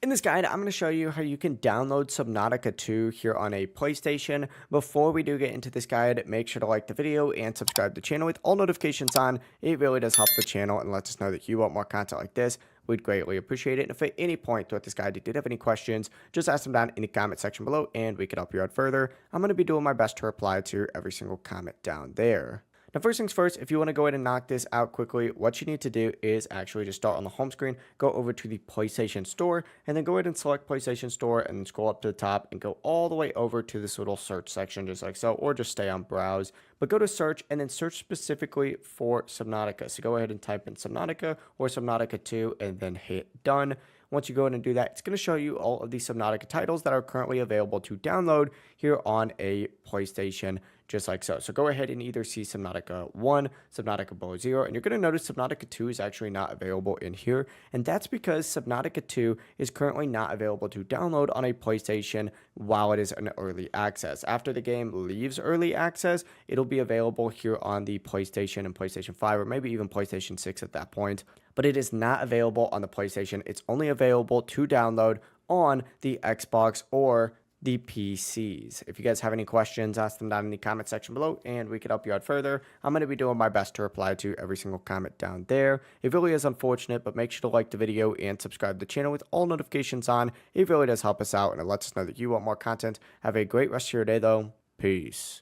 In this guide, I'm going to show you how you can download Subnautica 2 here on a PlayStation. Before we do get into this guide, make sure to like the video and subscribe to the channel with all notifications on. It really does help the channel and lets us know that you want more content like this. We'd greatly appreciate it. And if at any point throughout this guide you did have any questions, just ask them down in the comment section below and we can help you out further. I'm going to be doing my best to reply to every single comment down there. Now, first things first, if you want to go ahead and knock this out quickly, what you need to do is actually just start on the home screen, go over to the PlayStation Store, and then go ahead and select PlayStation Store and then scroll up to the top and go all the way over to this little search section, just like so, or just stay on browse. But go to search and then search specifically for Subnautica. So go ahead and type in Subnautica or Subnautica 2 and then hit done. Once you go ahead and do that, it's going to show you all of the Subnautica titles that are currently available to download here on a PlayStation, just like so. So go ahead and either see Subnautica 1, Subnautica Below Zero, and you're going to notice Subnautica 2 is actually not available in here. And that's because Subnautica 2 is currently not available to download on a PlayStation while it is in early access. After the game leaves early access, it'll be available here on the PlayStation and PlayStation 5, or maybe even PlayStation 6 at that point. But it is not available on the PlayStation. It's only available to download on the Xbox or the PCs. If you guys have any questions, ask them down in the comment section below and we can help you out further. I'm going to be doing my best to reply to every single comment down there. It really is unfortunate, but make sure to like the video and subscribe to the channel with all notifications on. It really does help us out and it lets us know that you want more content. Have a great rest of your day though. Peace.